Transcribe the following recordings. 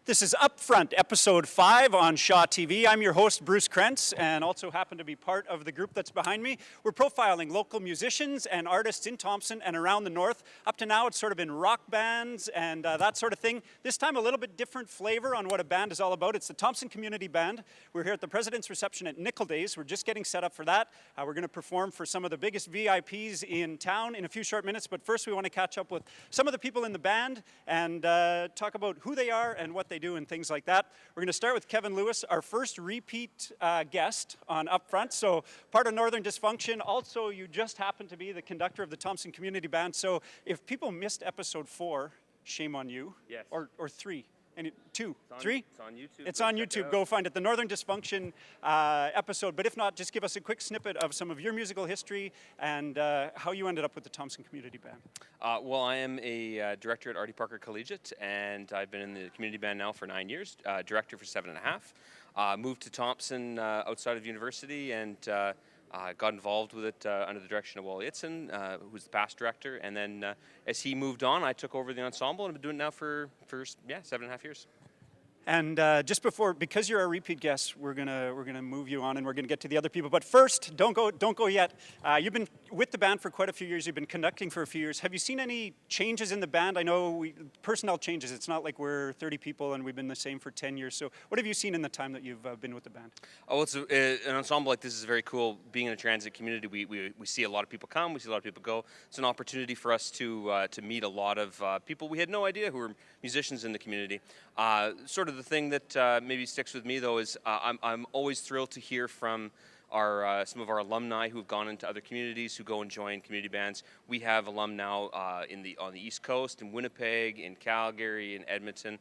This is Up Front, Episode 5 on Shaw TV. I'm your host, Bruce Krentz, and also happen to be part of the group that's behind me. We're profiling local musicians and artists in Thompson and around the north. Up to now, it's sort of been rock bands and that sort of thing. This time, a little bit different flavor on what a band is all about. It's the Thompson Community Band. We're here at the President's Reception at Nickel Days. We're just getting set up for that. We're going to perform for some of the biggest VIPs in town in a few short minutes, but first we want to catch up with some of the people in the band and talk about who they are and what they do and things like that. We're going to start with Kevin Lewis, our first repeat guest on Up Front. So part of Northern Dysfunction. Also, you just happen to be the conductor of the Thompson Community Band. So if people missed episode 4, shame on you. Yes. Or 3. And 2, 3? It's on YouTube. It's on YouTube. Go find it. The Northern Dysfunction episode. But if not, just give us a quick snippet of some of your musical history and how you ended up with the Thompson Community Band. Well, I am a director at Artie Parker Collegiate, and I've been in the community band now for 9 years, director for 7.5. Moved to Thompson outside of university and got involved with it under the direction of Wally Itzen, who's the past director. And then as he moved on, I took over the ensemble and I've been doing it now for 7.5 years. And just before, because you're a repeat guest, we're gonna move you on, and we're gonna get to the other people. But first, don't go yet. You've been with the band for quite a few years. You've been conducting for a few years. Have you seen any changes in the band? I know personnel changes. It's not like we're 30 people and we've been the same for 10 years. So what have you seen in the time that you've been with the band? Oh, it's an ensemble like this is very cool. Being in a transit community, we see a lot of people come, we see a lot of people go. It's an opportunity for us to meet a lot of people we had no idea who were musicians in the community. Sort of the thing that maybe sticks with me though is I'm always thrilled to hear from some of our alumni who have gone into other communities, who go and join community bands. We have alum now on the East Coast, in Winnipeg, in Calgary, in Edmonton,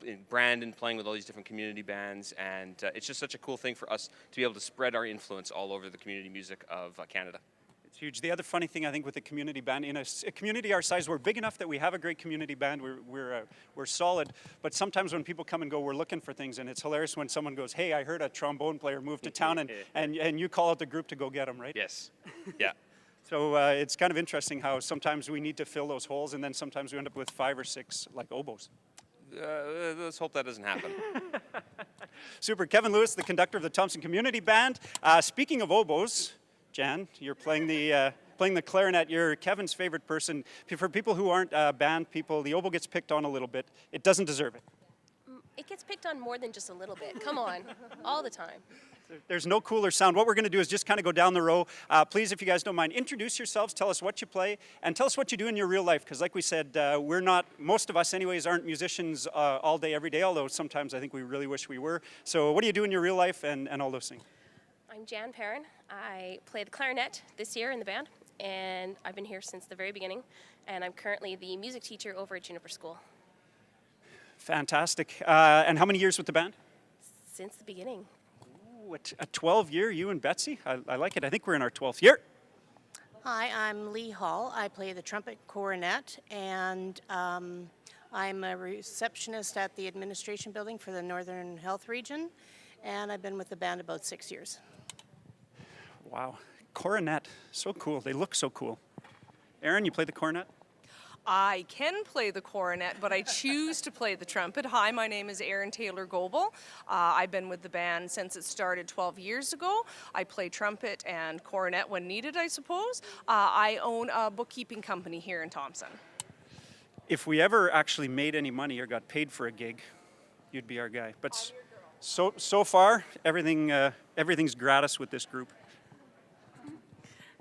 in Brandon, playing with all these different community bands, and it's just such a cool thing for us to be able to spread our influence all over the community music of Canada. It's huge. The other funny thing I think with the community band, in a community our size, we're big enough that we have a great community band. We're solid. But sometimes when people come and go, we're looking for things, and it's hilarious when someone goes, "Hey, I heard a trombone player moved to town," and you call out the group to go get them, right? Yes. Yeah. So it's kind of interesting how sometimes we need to fill those holes, and then sometimes we end up with 5 or 6 like oboes. Let's hope that doesn't happen. Super. Kevin Lewis, the conductor of the Thompson Community Band. Speaking of oboes, Jan, you're playing the clarinet. You're Kevin's favorite person. For people who aren't band people, the oboe gets picked on a little bit. It doesn't deserve it. It gets picked on more than just a little bit. Come on, all the time. There's no cooler sound. What we're going to do is just kind of go down the row. Please, if you guys don't mind, introduce yourselves, tell us what you play, and tell us what you do in your real life. Because like we said, most of us anyways, aren't musicians all day, every day, although sometimes I think we really wish we were. So what do you do in your real life and all those things? I'm Jan Perrin. I play the clarinet this year in the band, and I've been here since the very beginning, and I'm currently the music teacher over at Juniper School. Fantastic. And how many years with the band? Since the beginning. Ooh, a 12-year, you and Betsy? I like it. I think we're in our 12th year. Hi, I'm Lee Hall. I play the trumpet cornet, and I'm a receptionist at the administration building for the Northern Health Region, and I've been with the band about 6 years. Wow. Cornet. So cool. They look so cool. Aaron, you play the cornet? I can play the cornet, but I choose to play the trumpet. Hi, my name is Erin Taylor-Goebel. I've been with the band since it started 12 years ago. I play trumpet and cornet when needed, I suppose. I own a bookkeeping company here in Thompson. If we ever actually made any money or got paid for a gig, you'd be our guy. But so far, everything's gratis with this group.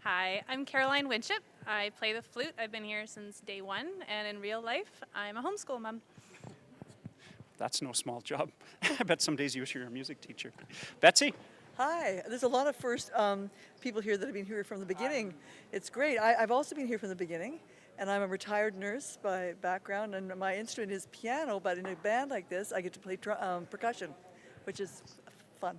Hi, I'm Caroline Winship. I play the flute. I've been here since day one, and in real life, I'm a homeschool mom. That's no small job. I bet some days you wish you were a music teacher. Betsy? Hi, there's a lot of first people here that have been here from the beginning. It's great. I've also been here from the beginning, and I'm a retired nurse by background, and my instrument is piano, but in a band like this, I get to play percussion, which is fun.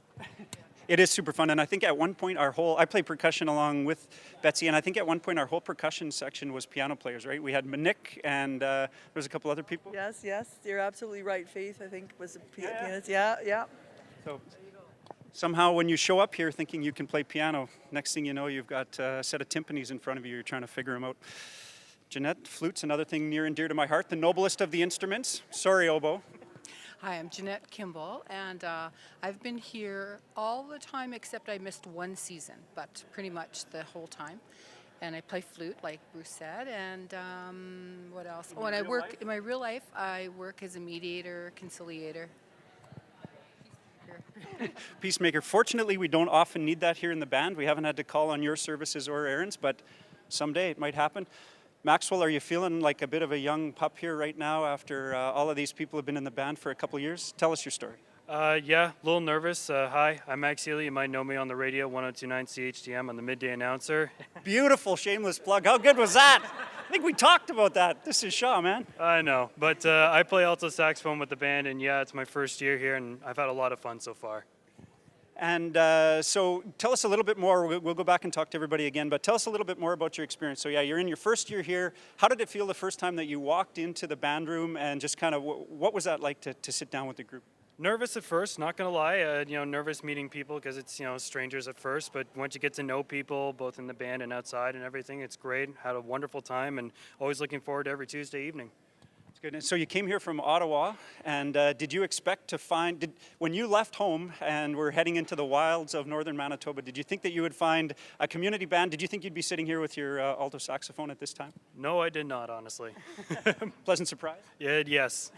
It is super fun, and I think at one point I play percussion along with Betsy, and I think at one point our whole percussion section was piano players, right? We had Nick, and there was a couple other people. Yes, you're absolutely right. Faith, I think, was a pianist. Yeah. So somehow when you show up here thinking you can play piano, next thing you know you've got a set of timpanis in front of you, you're trying to figure them out. Jeanette, flute's another thing near and dear to my heart, the noblest of the instruments. Sorry, oboe. Hi, I'm Jeanette Kimball, and I've been here all the time except I missed one season, but pretty much the whole time. And I play flute, like Bruce said, and what else? Oh, and I work, in my real life, I work as a mediator, conciliator. Peacemaker. Fortunately, we don't often need that here in the band. We haven't had to call on your services or Aaron's, but someday it might happen. Maxwell, are you feeling like a bit of a young pup here right now after all of these people have been in the band for a couple of years? Tell us your story. Yeah, a little nervous. Hi, I'm Max Healy. You might know me on the radio, 102.9 CHDM. I'm the midday announcer. Beautiful, shameless plug. How good was that? I think we talked about that. This is Shaw, man. I know, but I play alto saxophone with the band, and yeah, it's my first year here, and I've had a lot of fun so far. And so tell us a little bit more. We'll go back and talk to everybody again, but tell us a little bit more about your experience. So yeah, you're in your first year here. How did it feel the first time that you walked into the band room, and just kind of what was that like to sit down with the group? Nervous at first, not gonna lie. Nervous meeting people because it's strangers at first. But once you get to know people, both in the band and outside and everything, it's great. Had a wonderful time, and always looking forward to every Tuesday evening. That's good. And so you came here from Ottawa, and did you expect to find? When you left home and were heading into the wilds of northern Manitoba, did you think that you would find a community band? Did you think you'd be sitting here with your alto saxophone at this time? No, I did not, honestly. Pleasant surprise. Yeah, yes.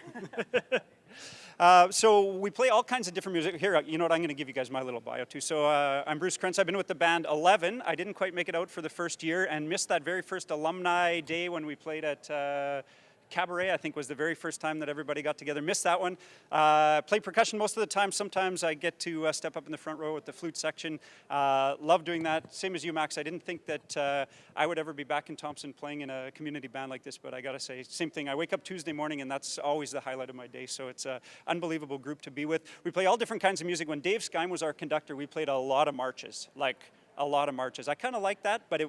So we play all kinds of different music. Here, you know what, I'm going to give you guys my little bio too. So I'm Bruce Krentz. I've been with the band 11. I didn't quite make it out for the first year and missed that very first alumni day when we played at Cabaret, I think was the very first time that everybody got together. Missed that one. Play percussion most of the time. Sometimes I get to step up in the front row with the flute section. Love doing that. Same as you, Max. I didn't think that I would ever be back in Thompson playing in a community band like this, but I gotta say, same thing. I wake up Tuesday morning and that's always the highlight of my day, so it's an unbelievable group to be with. We play all different kinds of music. When Dave Skym was our conductor, we played a lot of marches, like a lot of marches. I kind of like that, but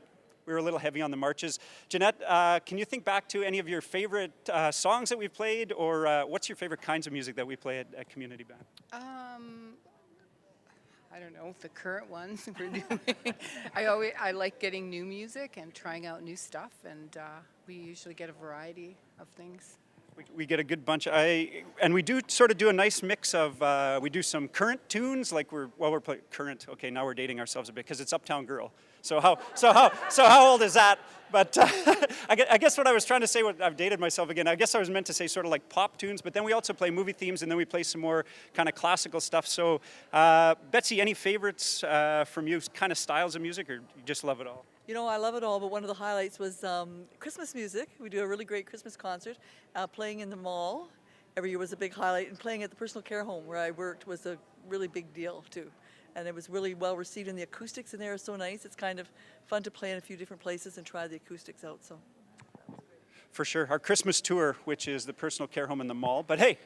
we were a little heavy on the marches. Jeanette, can you think back to any of your favorite songs that we've played, or what's your favorite kinds of music that we play at community band? I don't know, the current ones we're doing. I like getting new music and trying out new stuff, and we usually get a variety of things. We get a good bunch. And we do sort of do a nice mix of, we do some current tunes, like we're playing current. Okay, now we're dating ourselves a bit because it's Uptown Girl. So how old is that? But I guess what I was trying to say, I've dated myself again. I guess I was meant to say sort of like pop tunes, but then we also play movie themes, and then we play some more kind of classical stuff. So Betsy, any favorites from you, kind of styles of music, or you just love it all? You know, I love it all, but one of the highlights was Christmas music. We do a really great Christmas concert. Playing in the mall every year was a big highlight, and playing at the personal care home where I worked was a really big deal, too. And it was really well received, and the acoustics in there are so nice. It's kind of fun to play in a few different places and try the acoustics out. So, for sure, our Christmas tour, which is the personal care home in the mall. But hey,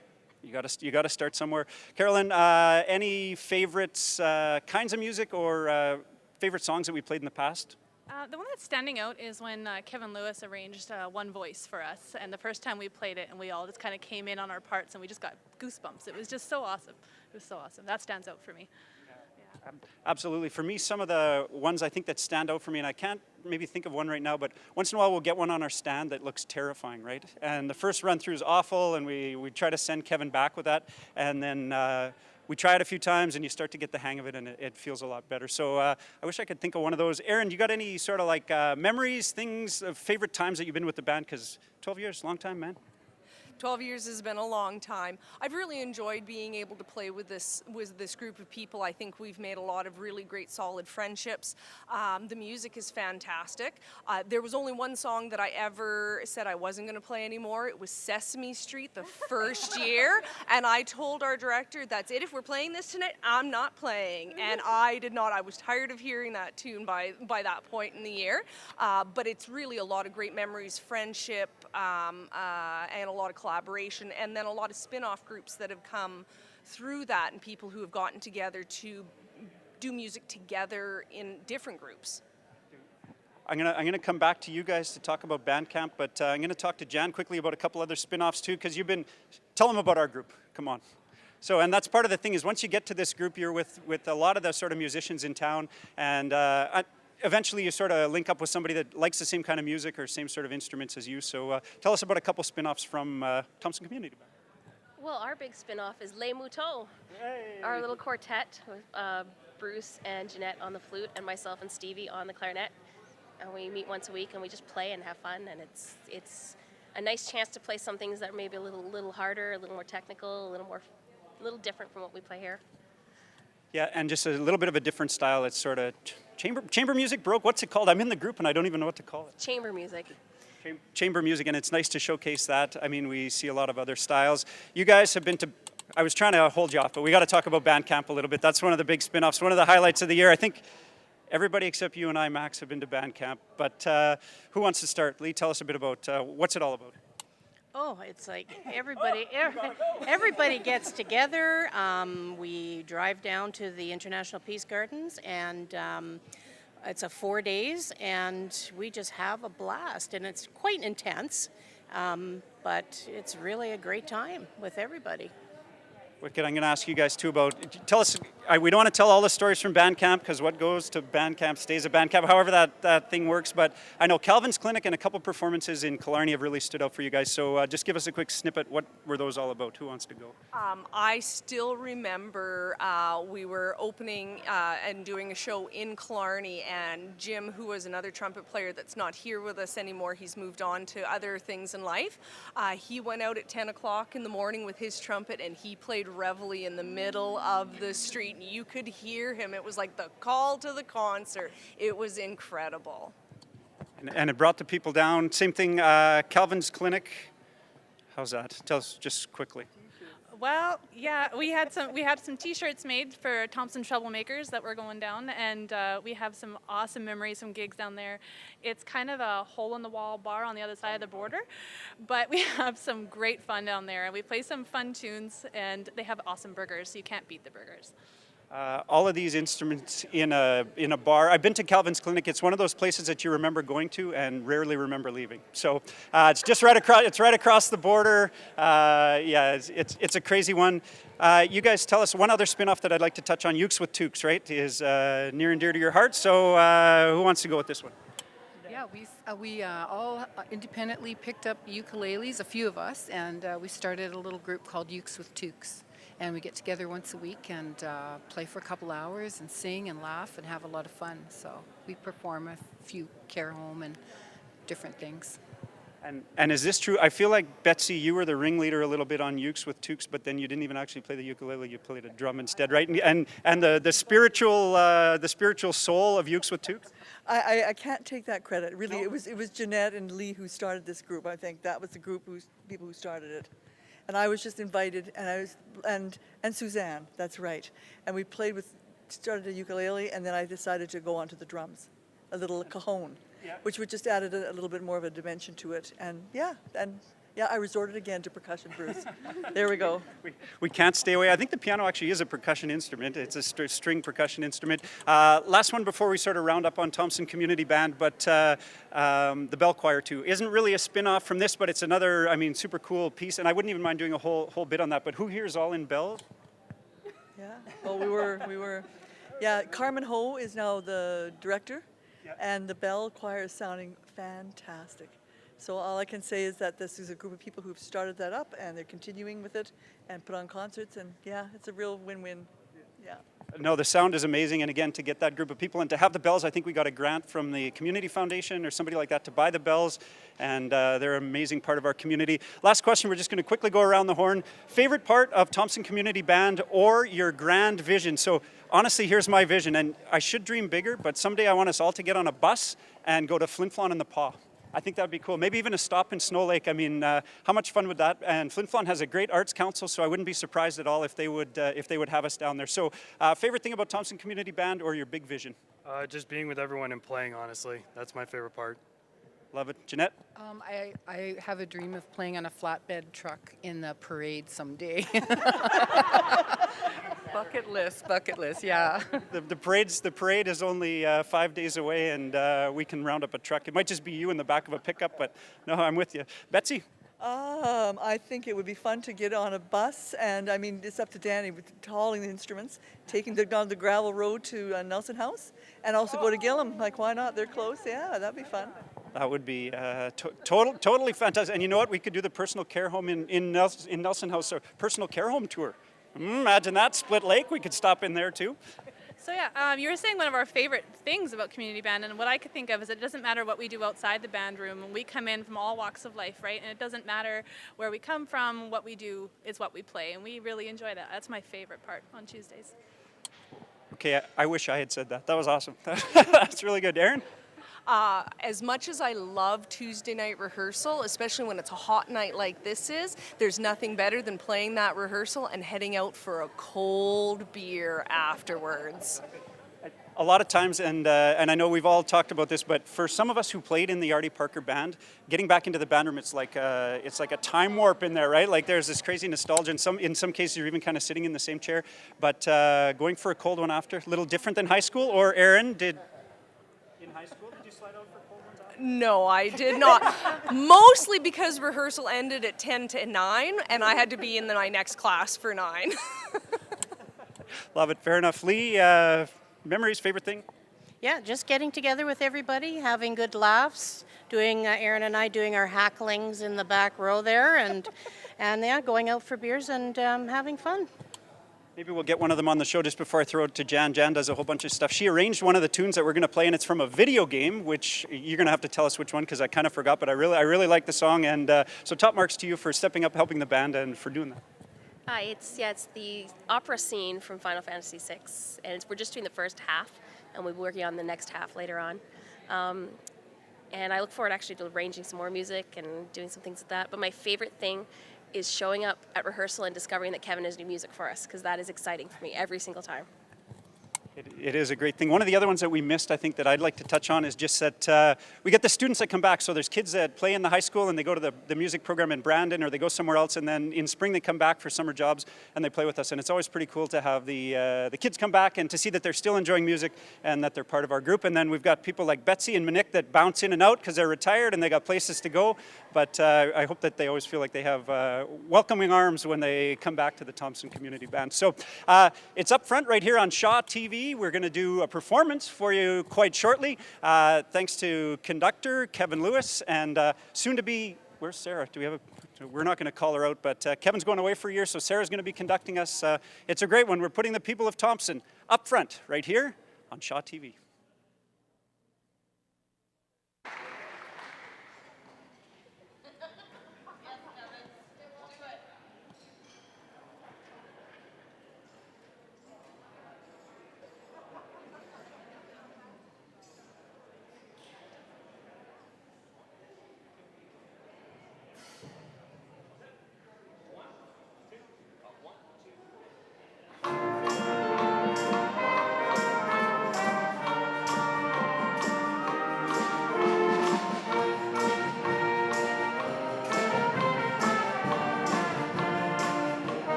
you got to start somewhere. Carolyn, any favorites, kinds of music, or favorite songs that we played in the past? The one that's standing out is when Kevin Lewis arranged One Voice for us, and the first time we played it, and we all just kind of came in on our parts, and we just got goosebumps. It was just so awesome. It was so awesome. That stands out for me. Absolutely. For me, some of the ones I think that stand out for me, and I can't maybe think of one right now, but once in a while we'll get one on our stand that looks terrifying, right? And the first run through is awful, and we try to send Kevin back with that, and then we try it a few times, and you start to get the hang of it, and it feels a lot better. So I wish I could think of one of those. Aaron, you got any sort of like memories, things, favorite times that you've been with the band? Because 12 years, long time, man. 12 years has been a long time. I've really enjoyed being able to play with this group of people. I think we've made a lot of really great solid friendships. The music is fantastic. There was only one song that I ever said I wasn't going to play anymore. It was Sesame Street the first year, and I told our director, that's it, if we're playing this tonight, I'm not playing. And I did not. I was tired of hearing that tune by that point in the year. But it's really a lot of great memories, friendship, and a lot of collaboration, and then a lot of spin-off groups that have come through that, and people who have gotten together to do music together in different groups. I'm gonna come back to you guys to talk about Bandcamp, but I'm gonna talk to Jan quickly about a couple other spin-offs too, because tell them about our group. Come on. So, and that's part of the thing is once you get to this group, you're with a lot of the sort of musicians in town, and eventually you sort of link up with somebody that likes the same kind of music or same sort of instruments as you. So tell us about a couple spin-offs from Thompson Community Band. Well, our big spin-off is Les Moutons, our little quartet with Bruce and Jeanette on the flute and myself and Stevie on the clarinet. And we meet once a week and we just play and have fun, and it's a nice chance to play some things that are maybe a little harder, a little more technical, a little different from what we play here. Yeah, and just a little bit of a different style. It's sort of chamber music, Broke. What's it called? I'm in the group and I don't even know what to call it. Chamber music. Chamber music, and it's nice to showcase that. I mean, we see a lot of other styles. You guys have been to, I was trying to hold you off, but we got to talk about band camp a little bit. That's one of the big spin-offs, one of the highlights of the year. I think everybody except you and I, Max, have been to band camp. But who wants to start? Lee, tell us a bit about what's it all about. Oh, it's like everybody gets together. We drive down to the International Peace Gardens, and it's a 4 days, and we just have a blast. And it's quite intense, but it's really a great time with everybody. Wicked. I'm going to ask you guys too about, tell us, we don't want to tell all the stories from band camp because what goes to band camp stays at band camp, however that thing works. But I know Calvin's Clinic and a couple performances in Killarney have really stood out for you guys. So just give us a quick snippet. What were those all about? Who wants to go? I still remember we were opening and doing a show in Killarney, and Jim, who was another trumpet player that's not here with us anymore, he's moved on to other things in life. He went out at 10 o'clock in the morning with his trumpet, and he played reveille in the middle of the street, and you could hear him. It was like the call to the concert. It was incredible. And it brought the people down. Same thing, Calvin's Clinic. How's that? Tell us just quickly. Well, yeah, we had some T-shirts made for Thompson Troublemakers that were going down, and we have some awesome memories from gigs down there. It's kind of a hole-in-the-wall bar on the other side of the border, but we have some great fun down there, and we play some fun tunes, and they have awesome burgers, so you can't beat the burgers. All of these instruments in a bar. I've been to Calvin's Clinic. It's one of those places that you remember going to and rarely remember leaving. So it's just right across. It's right across the border. Yeah, it's a crazy one. You guys tell us one other spin-off that I'd like to touch on. Ukes with Tukes, right, is near and dear to your heart. So who wants to go with this one? Yeah, we all independently picked up ukuleles, a few of us, and we started a little group called Ukes with Tukes. And we get together once a week and play for a couple hours and sing and laugh and have a lot of fun. So we perform a few care home and different things. And is this true? I feel like, Betsy, you were the ringleader a little bit on Ukes with Tukes, but then you didn't even actually play the ukulele. You played a drum instead, right? And the spiritual soul of Ukes with Tukes? I can't take that credit. Really, no? It was Jeanette and Lee who started this group. I think that was the people who started it. And I was just invited, and Suzanne, that's right. And we started a ukulele, and then I decided to go on to the drums, a little cajon, which just added a little bit more of a dimension to it. And I resorted again to percussion, Bruce. There we go. We can't stay away. I think the piano actually is a percussion instrument. It's a string percussion instrument. Last one before we sort of round up on Thompson Community Band, but the bell choir too isn't really a spin-off from this, but it's another, super cool piece. And I wouldn't even mind doing a whole bit on that. But who here is all in bell? Yeah. Well, we were. Yeah. Carmen Ho is now the director, and the bell choir is sounding fantastic. So all I can say is that this is a group of people who've started that up, and they're continuing with it and put on concerts, and it's a real win-win. Yeah. No, the sound is amazing, and again, to get that group of people and to have the bells, I think we got a grant from the Community Foundation or somebody like that to buy the bells, and they're an amazing part of our community. Last question, we're just going to quickly go around the horn. Favorite part of Thompson Community Band or your grand vision? So honestly, here's my vision, and I should dream bigger, but someday I want us all to get on a bus and go to Flin Flon and the Paw. I think that would be cool. Maybe even a stop in Snow Lake. How much fun would that? And Flin Flon has a great arts council, so I wouldn't be surprised at all if they would have us down there. So, favorite thing about Thompson Community Band or your big vision? Just being with everyone and playing, honestly. That's my favorite part. Love it. Jeanette? I have a dream of playing on a flatbed truck in the parade someday. Bucket list, yeah. The parade is only 5 days away, and we can round up a truck. It might just be you in the back of a pickup, but no, I'm with you. Betsy? I think it would be fun to get on a bus, and it's up to Danny with hauling the instruments, taking them down the gravel road to Nelson House, and also go to Gillum. Like, why not? They're close. Yeah, that'd be fun. That would be totally fantastic. And you know what? We could do the personal care home in Nelson House, or personal care home tour. Imagine that, Split Lake. We could stop in there too. So yeah, you were saying one of our favorite things about community band, and what I could think of is it doesn't matter what we do outside the band room. We come in from all walks of life, right? And it doesn't matter where we come from, what we do is what we play, and we really enjoy that. That's my favorite part on Tuesdays. Okay, I wish I had said that. That was awesome. That's really good. Aaron? As much as I love Tuesday night rehearsal, especially when it's a hot night like this is, there's nothing better than playing that rehearsal and heading out for a cold beer afterwards. A lot of times, and I know we've all talked about this, but for some of us who played in the Artie Parker band, getting back into the band room, it's like a time warp in there, right? Like there's this crazy nostalgia. In some cases, you're even kind of sitting in the same chair. But going for a cold one after, a little different than high school. Or Aaron, in high school, did you slide out for cold ones after? No, I did not. Mostly because rehearsal ended at 10 to 9, and I had to be in my next class for 9. Love it. Fair enough. Lee, memories, favorite thing? Yeah, just getting together with everybody, having good laughs, doing Aaron and I doing our hacklings in the back row there, and yeah, going out for beers and having fun. Maybe we'll get one of them on the show just before I throw it to Jan. Jan does a whole bunch of stuff. She arranged one of the tunes that we're going to play, and it's from a video game, which you're going to have to tell us which one, because I kind of forgot, but I really like the song. And so top marks to you for stepping up, helping the band, and for doing that. Hi, it's the opera scene from Final Fantasy VI, and we're just doing the first half, and we'll be working on the next half later on. And I look forward actually to arranging some more music and doing some things like that. But my favorite thing is showing up at rehearsal and discovering that Kevin has new music for us, because that is exciting for me every single time. It is a great thing. One of the other ones that we missed, I think, that I'd like to touch on is just that we get the students that come back. So there's kids that play in the high school and they go to the music program in Brandon, or they go somewhere else, and then in spring they come back for summer jobs and they play with us. And it's always pretty cool to have the kids come back and to see that they're still enjoying music and that they're part of our group. And then we've got people like Betsy and Monique that bounce in and out because they're retired and they got places to go. But I hope that they always feel like they have welcoming arms when they come back to the Thompson Community Band. So it's up front right here on Shaw TV. We're going to do a performance for you quite shortly. Thanks to conductor Kevin Lewis and soon to be, where's Sarah? Do we have we're not going to call her out, but Kevin's going away for a year, so Sarah's going to be conducting us. It's a great one. We're putting the people of Thompson up front right here on Shaw TV.